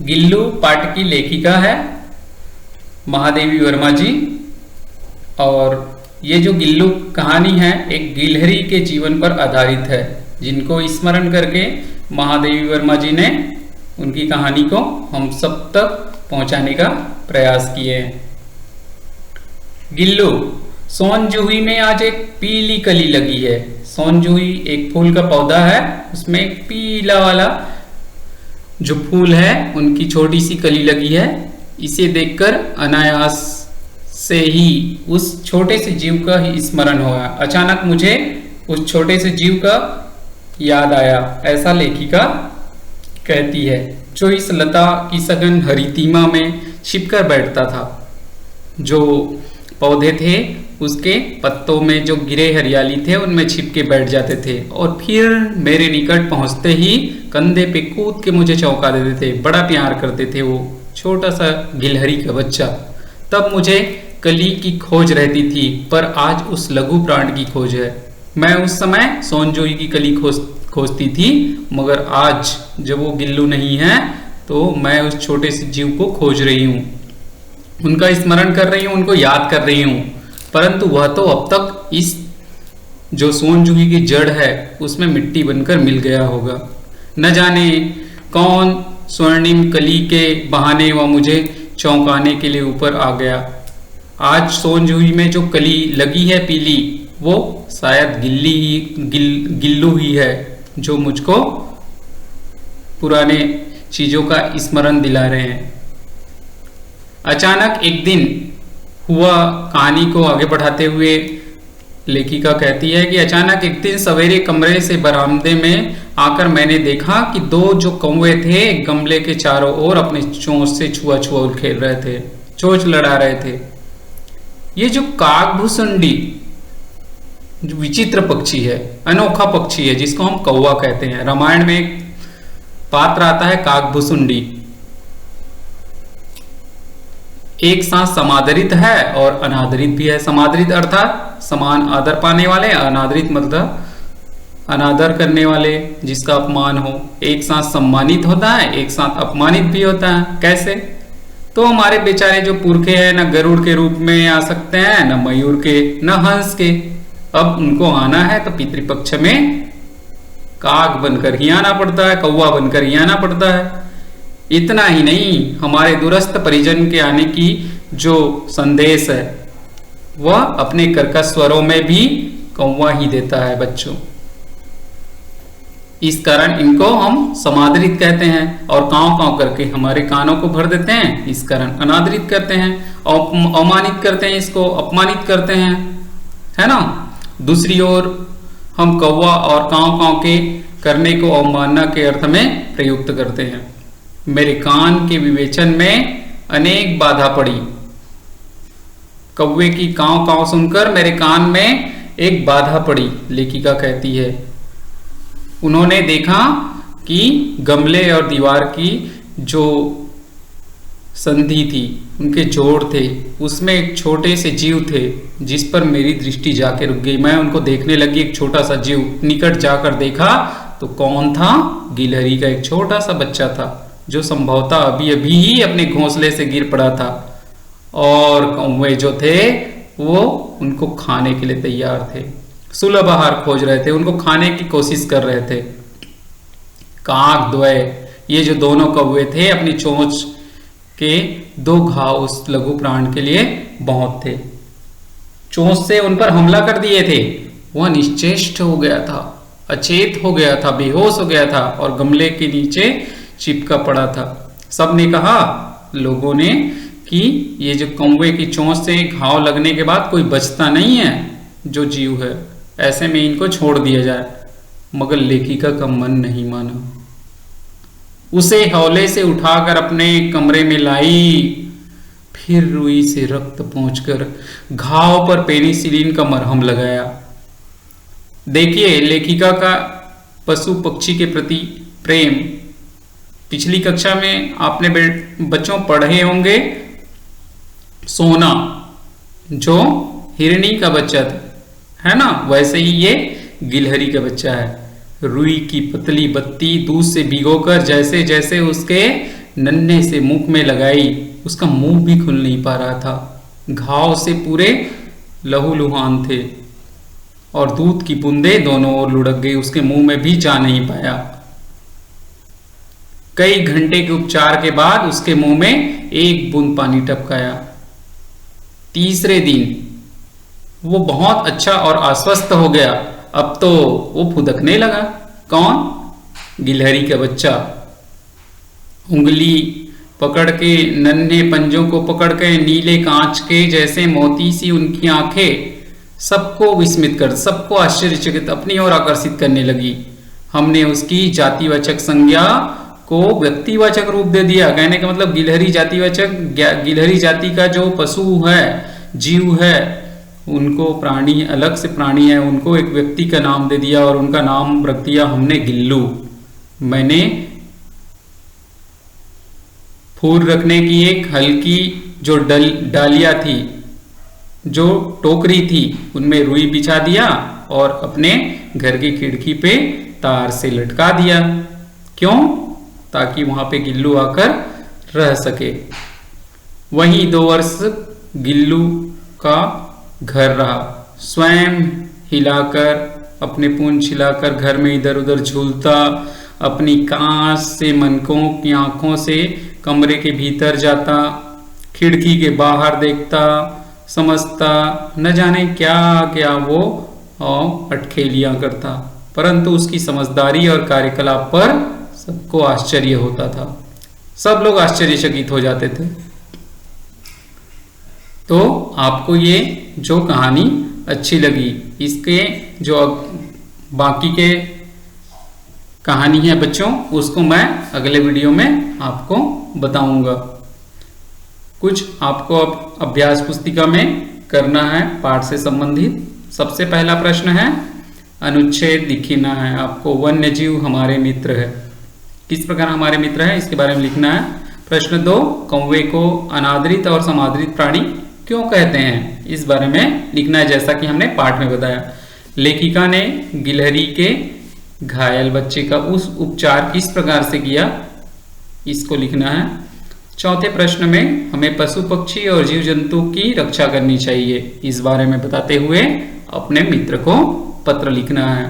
गिल्लू पाठ की लेखिका है महादेवी वर्मा जी। और ये जो गिल्लू कहानी है एक गिलहरी के जीवन पर आधारित है, जिनको स्मरण करके महादेवी वर्मा जी ने उनकी कहानी को हम सब तक पहुंचाने का प्रयास किए हैं। गिल्लू, सोनजूही में आज एक पीली कली लगी है। सोनजूही एक फूल का पौधा है, उसमें एक पीला वाला जो फूल है उनकी छोटी सी कली लगी है। इसे देखकर अनायास से ही उस छोटे से जीव का ही स्मरण हुआ। अचानक मुझे उस छोटे से जीव का याद आया, ऐसा लेखिका कहती है, जो इस लता की सघन हरितिमा में छिपकर बैठता था। जो पौधे थे उसके पत्तों में जो गिरे हरियाली थे उनमें छिपके बैठ जाते थे और फिर मेरे निकट पहुंचते ही कंधे पे कूद के मुझे चौंका देते थे। बड़ा प्यार करते थे वो छोटा सा गिलहरी का बच्चा। तब मुझे कली की खोज रहती थी, पर आज उस लघु प्राण की खोज है। मैं उस समय सोनजोई की कली खोजती थी, मगर आज जब वो गिल्लू नहीं है तो मैं उस छोटे से जीव को खोज रही हूँ, उनका स्मरण कर रही हूँ, उनको याद कर रही हूँ। परंतु वह तो अब तक इस जो सोनजूही की जड़ है उसमें मिट्टी बनकर मिल गया होगा। न जाने कौन स्वर्णिम कली के बहाने वह मुझे चौंकाने के लिए ऊपर आ गया। आज सोनजूही में जो कली लगी है पीली, वो शायद गिल्लू ही है, जो मुझको पुराने चीजों का स्मरण दिला रहे हैं। अचानक एक दिन हुआ, कहानी को आगे बढ़ाते हुए लेखिका कहती है कि अचानक एक दिन सवेरे कमरे से बरामदे में आकर मैंने देखा कि दो जो कौवे थे गमले के चारों ओर अपने चोंच से छुआ छुआ खेल रहे थे, चोंच लड़ा रहे थे। ये जो काकभुसुंडी जो विचित्र पक्षी है, अनोखा पक्षी है, जिसको हम कौवा कहते हैं। रामायण में एक पात्र आता है काकभुसुंडी, एक साथ समादरित है और अनादरित भी है। समादरित अर्थात समान आदर पाने वाले, अनादरित मतलब अनादर करने वाले, जिसका अपमान हो। एक साथ सम्मानित होता है, एक साथ अपमानित भी होता है। कैसे? तो हमारे बेचारे जो पुरखे हैं, न गरुड़ के रूप में आ सकते हैं, न मयूर के, न हंस के। अब उनको आना है तो पितृपक्ष में काक बनकर ही आना पड़ता है, कौवा बनकर ही आना पड़ता है। इतना ही नहीं, हमारे दूरस्थ परिजन के आने की जो संदेश है वह अपने कर्कश स्वरों में भी कौवा ही देता है बच्चों। इस कारण इनको हम समादरित कहते हैं और कांव कांव करके हमारे कानों को भर देते हैं, इस कारण अनादरित करते हैं, अवमानित करते हैं, इसको अपमानित करते हैं, है ना। दूसरी ओर हम कौवा और कांव कांव के करने को अवमानना के अर्थ में प्रयुक्त करते हैं। मेरे कान के विवेचन में अनेक बाधा पड़ी। कौवे की कांव कांव सुनकर मेरे कान में एक बाधा पड़ी, लेखिका कहती है। उन्होंने देखा कि गमले और दीवार की जो संधि थी, उनके जोड़ थे, उसमें एक छोटे से जीव थे, जिस पर मेरी दृष्टि जाके रुक गई। मैं उनको देखने लगी, एक छोटा सा जीव। निकट जाकर देखा तो कौन था? गिलहरी का एक छोटा सा बच्चा था, जो संभवतः अभी अभी ही अपने घोंसले से गिर पड़ा था। और कौवे जो थे वो उनको खाने के लिए तैयार थे, सुलभ आहार खोज रहे थे, उनको खाने की कोशिश कर रहे थे। काक द्वय, ये जो दोनों कौवे थे, अपनी चोंच के दो घाव उस लघु प्राण के लिए बहुत थे। चोंच से उन पर हमला कर दिए थे। वह निश्चेष्ट हो गया था, अचेत हो गया था, बेहोश हो गया था और गमले के नीचे चिपका पड़ा था। सबने कहा, लोगों ने, कि ये जो कौवे की चोंच से घाव लगने के बाद कोई बचता नहीं है जो जीव है, ऐसे में इनको छोड़ दिया जाए। मगर लेखिका का मन नहीं माना। उसे हौले से उठाकर अपने कमरे में लाई, फिर रुई से रक्त पोंछकर घाव पर पेनिसिलिन का मरहम लगाया। देखिए, लेखिका का पशु पक्षी के प्रति प्रेम। पिछली कक्षा में आपने बच्चों पढ़े होंगे सोना, जो हिरनी का बच्चा था, है ना। वैसे ही ये गिलहरी का बच्चा है। रुई की पतली बत्ती दूध से भिगोकर जैसे जैसे उसके नन्हे से मुख में लगाई, उसका मुंह भी खुल नहीं पा रहा था। घाव से पूरे लहूलुहान थे और दूध की बूंदें दोनों ओर लुढ़क गई, उसके मुंह में भी जा नहीं पाया। कई घंटे के उपचार के बाद उसके मुंह में एक बूंद पानी टपकाया। तीसरे दिन वो बहुत अच्छा और आश्वस्त हो गया। अब तो वो फुदकने लगा। कौन? गिलहरी का बच्चा। उंगली पकड़ के, नन्हे पंजों को पकड़ के, नीले कांच के जैसे मोती सी उनकी आंखें सबको विस्मित कर, सबको आश्चर्यचकित अपनी ओर आकर्षित करने लगी। हमने उसकी जातिवाचक संज्ञा को व्यक्तिवाचक रूप दे दिया। कहने का मतलब गिलहरी जातिवाचक, गिलहरी जाति का जो पशु है, जीव है, उनको प्राणी, अलग से प्राणी है, उनको एक व्यक्ति का नाम दे दिया और उनका नाम रख दिया हमने गिल्लू। मैंने फूल रखने की एक हल्की जो डालिया थी, जो टोकरी थी, उनमें रुई बिछा दिया और अपने घर की खिड़की पे तार से लटका दिया। क्यों? ताकि वहां पे गिल्लू आकर रह सके। वहीं 2 वर्ष गिल्लू का घर रहा। स्वयं हिलाकर, अपने पूंछ हिलाकर घर में इधर उधर झूलता, अपनी कांच से मनकों की आंखों से कमरे के भीतर जाता, खिड़की के बाहर देखता, समझता, न जाने क्या क्या वो अटखेलियां करता, परंतु उसकी समझदारी और कार्यकलाप पर सबको आश्चर्य होता था। सब लोग आश्चर्यचकित हो जाते थे। तो आपको ये जो कहानी अच्छी लगी, इसके जो बाकी के कहानी है बच्चों, उसको मैं अगले वीडियो में आपको बताऊंगा। कुछ आपको अब अभ्यास पुस्तिका में करना है पाठ से संबंधित। सबसे पहला प्रश्न है, अनुच्छेद लिखना है आपको। वन्य जीव हमारे मित्र है। किस प्रकार हमारे मित्र है, इसके बारे में लिखना है। प्रश्न 2, कौवे को अनादरित और समादरित प्राणी क्यों कहते हैं, इस बारे में लिखना है, जैसा कि हमने पाठ में बताया। लेखिका ने गिलहरी के घायल बच्चे का उस उपचार किस प्रकार से किया, इसको लिखना है। चौथे प्रश्न में हमें पशु पक्षी और जीव जंतु की रक्षा करनी चाहिए, इस बारे में बताते हुए अपने मित्र को पत्र लिखना है।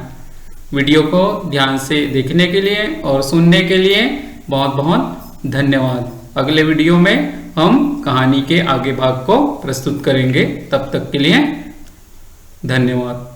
वीडियो को ध्यान से देखने के लिए और सुनने के लिए बहुत बहुत धन्यवाद। अगले वीडियो में हम कहानी के आगे भाग को प्रस्तुत करेंगे। तब तक के लिए धन्यवाद।